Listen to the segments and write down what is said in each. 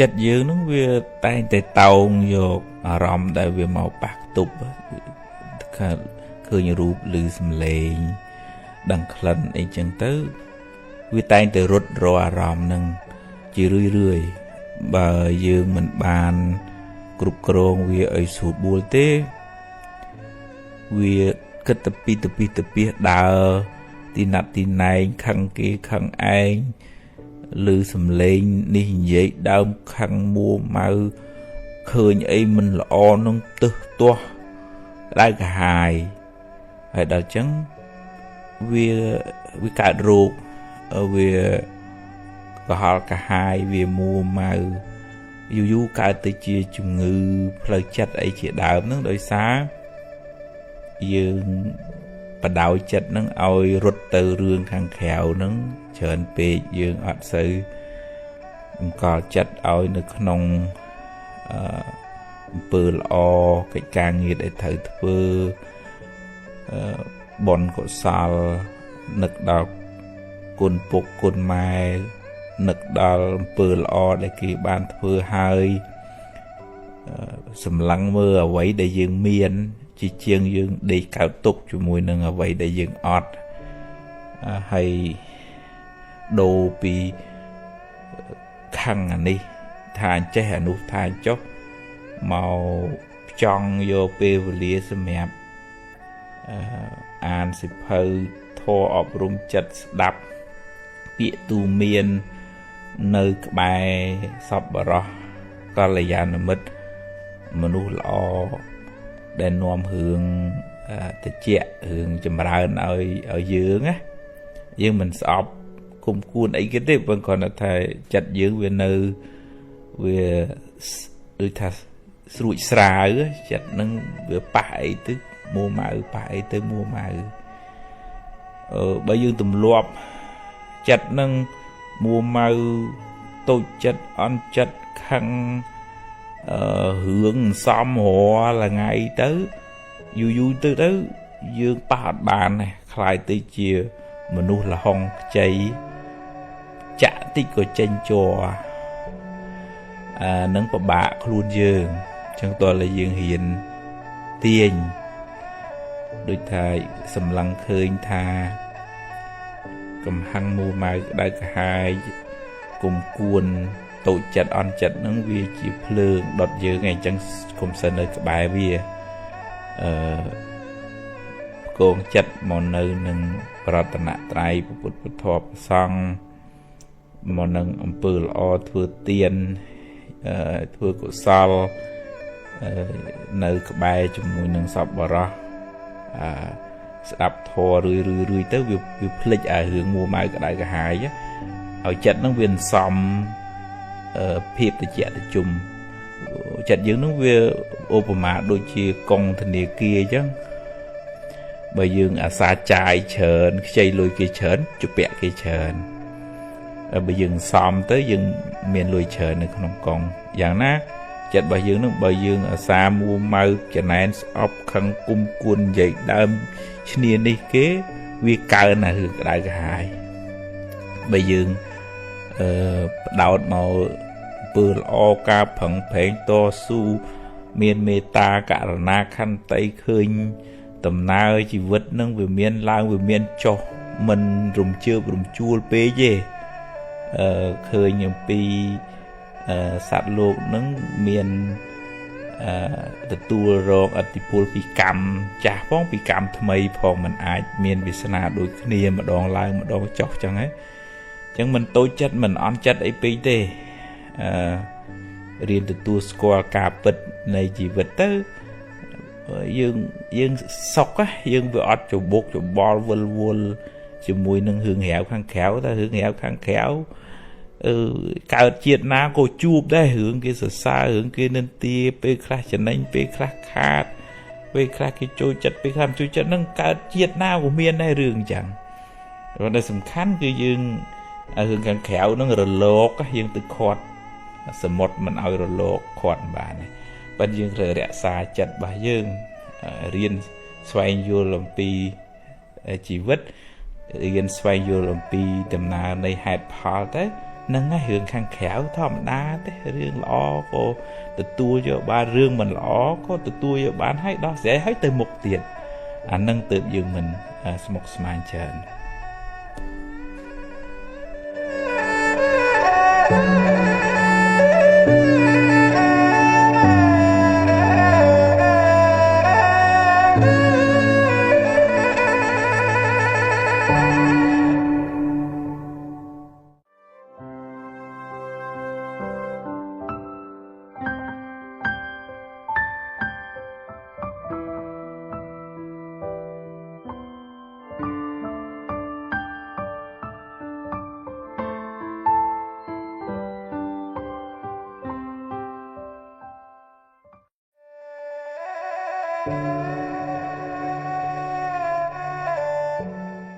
ចិត្តយើងនឹងវាតែងតែតោងយកអារម្មណ៍ដែលវាមកប៉ះទប់ឃើញរូបឬសំឡេងដឹងក្លិនអីចឹងទៅវាតែងតែរត់រអារម្មណ៍នឹងជារឿយបើយើងមិនបានគ្រប់គ្រងវាឲ្យស្រួលបួលទេវាគិតទៅពីទៅដើរទីណាត់ទីណែងខឹងគេខឹងឯងឬសំឡេងនេះនិយាយដើមខឹងមួម៉ៅឃើញអីមិនល្អនឹងទឹះទាស់ដៅកាហាយហើយដល់ចឹងវាកើតរោគវាកុហលកាហាយវាមួម៉ៅយូរកើតទៅជាជំងឺផ្លូវចិត្តអីជាដើមហ្នឹងដោយសារយើងបដៅចិត្តហ្នឹងឲ្យរត់ទៅរឿងខាងក្រៅហ្នឹងច្រើនពេកយើងអត់សូវបង្កល់ចិត្តឲ្យនៅក្នុងអំពើល្អកិច្ចការងារដែលត្រូវធ្វើបុណ្យកុសលនឹកដល់គុណពុកគុណម៉ែនឹកដល់អំពើល្អដែលគេបានធ្វើហើយសម្លឹងមើលអ្វីដែលយើងមានជាជាងយើងដេកកោតទុកជាមួយនឹងអ្វីដែលយើងអត់ហើយដូរពីខឹងអានេះថាអញ្ចេះអានោះថាអញ្ចោះមកចង់យកពេលវេលាសម្រាប់អានសិភៅធម៌អប់រំចិត្តស្ដាប់ពាក្យទូមាននៅក្បែរសប្បុរសកល្យាណមិត្តមនុស្សល្អដែលនាំរឿងតិចរឿងចម្រើនឲ្យយើងណាយើងមិនស្អប់គុំគួនអីគេទេប៉ុន្តែគាត់ថាចិត្តយើងវានៅវាដូចថាស្រួចស្រាវចិត្តនឹងវាប៉ះអីទៅមួម៉ៅប៉ះអីទៅមួម៉ៅបើយើងទម្លាប់ចិត្តនឹងមួម៉ៅតូចចិត្តអន់ចិត្តខឹងរឿងសំរាល់ថ្ងៃទៅយូរទៅយើងប៉ះអត់បានទេខ្លាយទៅជាមនុស្សលហុងខ្ចីចាក់តិចក៏ចេញជ័រនឹងពិបាកខ្លួនយើងអញ្ចឹងតើយើងហ៊ានទាញដូចថាសម្លឹងឃើញថាកំហឹងមួម៉ៅក្តៅក្រហាយគុំគួនតូចចិត្តអន់ចិត្តហ្នឹងវាជាភ្លើងដុតយើងឯងអញ្ចឹងគុំសិននៅក្បែរវាកងចិត្តមកនៅនឹងប្រតនត្រ័យពុទ្ធពធប្រសង្ឃមកនឹងអំពើល្អធ្វើទានធ្វើកុសលនៅក្បែរជាមួយនឹងសប្បុរសស្ដាប់ធម៌រឿយទៅវាភ្លេចអារឿងមួម៉ៅក្តៅក្រហាយឲ្យចិត្តហ្នឹងវាសំភាពតិចតិជុំចិត្តយើងនឹងវាឧបមាដូចជាកងធនាគារអញ្ចឹងបើយើងអាសាចាយច្រើនខ្ចីលុយគេច្រើនជពាក់គេច្រើនបើយើងសំទៅយើងមានលុយច្រើននៅក្នុងកងយ៉ាងណាចិត្តរបស់យើងនឹងបើយើងអាសាមួម៉ៅចំណែនស្អប់ខឹងគុំគួននិយាយដើមឈ្នានេះគេវាកើនណារឿងក្តៅក្រហាយបើយើងផ្ដោតមកពើល្អការប្រឹងប្រែងតស៊ូមានមេត្តាករុណាខន្តីឃើញដំណើរជីវិតនឹងវាមានឡើងវាមានចុះមិនរំជើបរំជួលពេកទេឃើញអំពីសត្វលោកនឹងមានទទួលរងឥទ្ធិពលពីកម្មចាស់ផងពីកម្មថ្មីផងมันអាចមានវាសនាដូចគ្នាម្ដងឡើងម្ដងចុះចឹងហ៎អញ្ចឹងមិនតូចចិត្តមិនអន់ចិត្តអីពេកទេរៀនទទួលស្គាល់ការពិតនៃជីវិតទៅយើងសុខយើងវាអត់ច្បុកច្បល់វល់ជាមួយនឹងរឿងរាវខាងក្រៅតែរឿងរាវខាងក្រៅកើតជាតិណាក៏ជួបដែររឿងគេសរសើររឿងគេនិន្ទាពេលខ្លះចំណេញពេលខ្លះខាតពេលខ្លះគេចូលចិត្តពេលខ្លះមិនចូលចិត្តនឹងកើតជាតិណាក៏មានដែររឿងអញ្ចឹងព្រោះតែសំខាន់គឺយើងរឿងខាងក្រៅនឹងរលកយើងទៅខាត់សមុទ្រមិនឲ្យរលកខាត់បានទេប៉ុន្តែយើងត្រូវរក្សាចិត្តរបស់យើងរៀនស្វែងយល់អំពីជីវិតរៀនស្វែងយល់អំពីដំណើរនៃហេតុផលទៅ nâng ngay hướng khang khéo thòm đá thế riêng lõ cô từ tua cho ba riêng mình lõ có từ tua cho bán hay đó sẽ hết từ một tiền nâng tự dương mình một smile chờn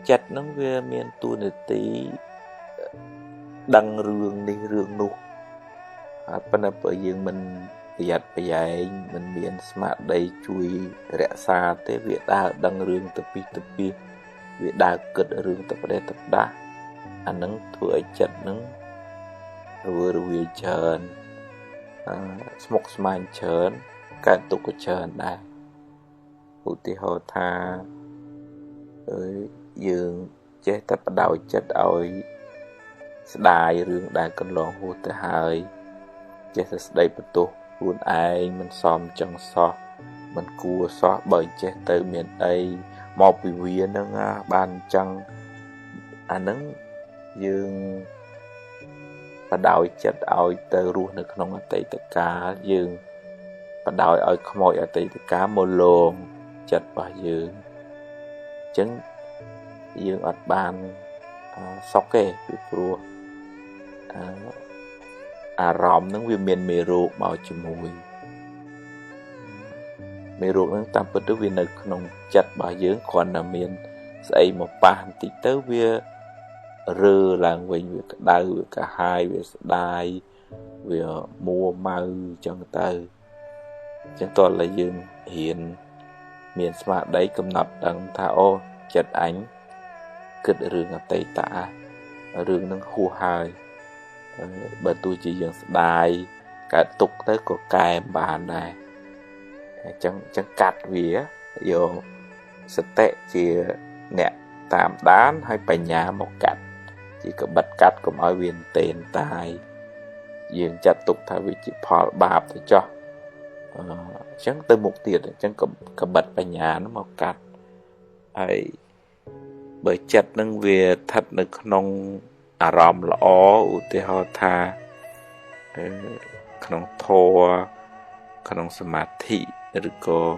chặt nó về miền tu nửa tí đăng rương đi rương nụ bên bởi dương mình giặt bây giờ mình miền smart đây chui rẽ xa tới việc đa đăng rương tập pi việc đa cực rương tập đây tập đa anh nắng thua chặt nắng vừa vừa chờn smoke smile chờn cái tục của chờn đây ưu tiên hồ tha dương chế tập đầu chất ôi đài rương đài con lon hút tới hai chế tập đây bắt tu luôn ai mình xòm chân so mình cua so bởi chế tới miền tây một vị viên nó ban chân nắng dương bắt đầu chất ôi tới luôn được không tây tất cả dương bắt đầu ôi không ở tây tất cả một lồn chất vào dương chứng dương ở ban sóc kê bị pro ròm nó viên miền mì ruột màu chìm mùi mì ruột nó tạm bớt viên được nông chặt bà dưỡng còn là miền xây một bàn tí tới viên rơ là mình việc đau việc cả hai việc đai việc mua mau cho người ta chẳng toàn là dương hiện miền smart đấy cầm nập đằng thao chặt ánh kết rương ở tây tả rương nó khu hai bởi tôi chỉ dừng đài cả tục tới có cài bàn này chẳng cắt vía vô sẽ tệ chỉ nè tạm đán hay bài nhà một cắt chỉ có bật cắt của mọi viên tiền tài dừng chặt tục thay vì chỉ phò bạp thì cho chẳng tới một tiền chẳng có bật bài nhà nó một cắt ấy bởi chặt nâng về thật được nông ròm lõ ưu tế ho tha nông thô nông sma thị được có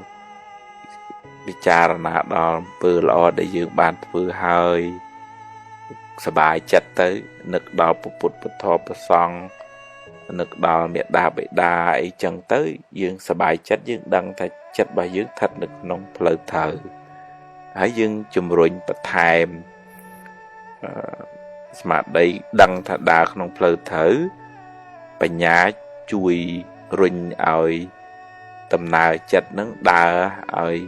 vichara đó bơ lõ để dương bàn vừa hơi sờ bài chặt tới nực đào bụt thọ bơ song nực đào miệt đa bệ đa ấy chẳng tới dương sờ bài chặt dương đăng thay chặt bài dương thật được nông phơi thờ hãy dương chùm rụnh bật thèm mà đây đăng thật đà không phơi thở bà nhá chui rụnh ơi tầm nào chặt nắng đà ơi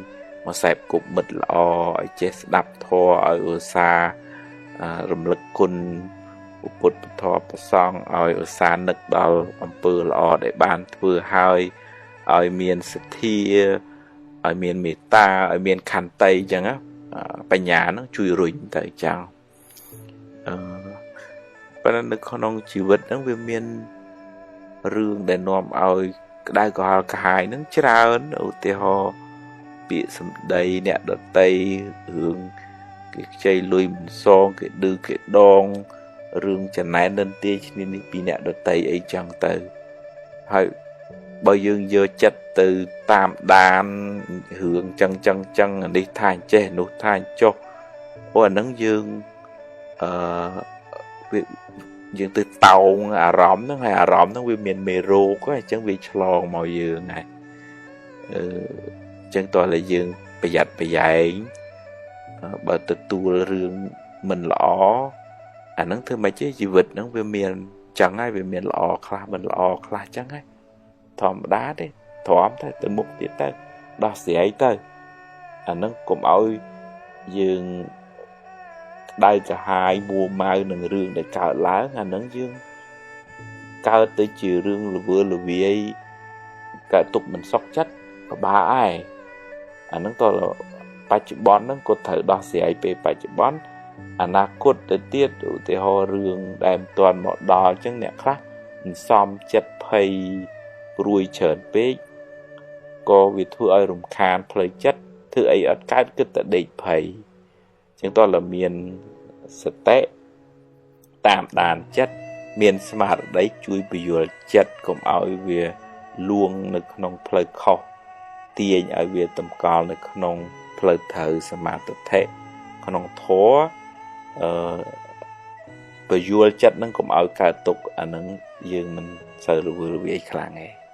mà xẹp cục mịt lọ chết đập thô ở xa rầm lực cun bụt thọ song ở xa nực đào âm bự lọ để bàn vừa hơi ở miền Sithia ở miền Mỹ ta ở miền Khăn Tây chẳng á bà nhà nó chui rụnh tại chào và nó có nông chỉ vật nó về miền rương để nôm ơi đây có cả hai nó chết ơn ở tây họ bị sầm đầy nè đợt tây hướng cái chơi lùi son cái đưa cái đòn rương chân này nên tia nên bị nè đợt tây ấy chẳng từ hay bao dương giờ chất từ tam đàn hướng chân đi thành che nút thành cho ôi nắng dương dương từ tàu rõm nó hay rõm nó vì miền mê rô có chẳng vì chlon màu dương này chẳng toàn là dương bây giờ bởi từ tu rương mình lõ nắng thưa mấy chế gì vật nó về miền chẳng ai về miền lọ khla mình lọ khla chẳng ai thòm đá đấy thòm thôi từ mục tiết tới đó sẽ ấy tới nó cũng ơi dương đây cả hai mua mai nâng rương để cạo lá nó dương កើតទៅជារឿងល្វើល្វាយកើតទុកមិនសុខចិត្តក៏បាក់ហើយអាហ្នឹងតើបច្ចុប្បន្នហ្នឹងគាត់ត្រូវដោះស្រាយពេលបច្ចុប្បន្នអនាគតទៅទៀតឧទាហរណ៍រឿងដែលមិនទាន់មកដល់អញ្ចឹងអ្នកខ្លះមិនសមចិត្តភ័យព្រួយច្រើនពេកក៏វាធ្វើឲ្យរំខានផ្លូវចិត្តធ្វើអីអត់កើតគិតតែដេកភ័យអញ្ចឹងតើមានសតិតាមដានចិត្តមានស្មារតីជួយពយល់ចិត្តកុំឲ្យវាលួងនៅក្នុងផ្លូវខុសទាញឲ្យវាតម្កល់នៅក្នុងផ្លូវត្រូវសមាធិក្នុងធម៌ពយល់ចិត្តនឹងកុំឲ្យកើតទុកអានឹងយើងមិនសូវរវើរវាយខ្លាំងទេ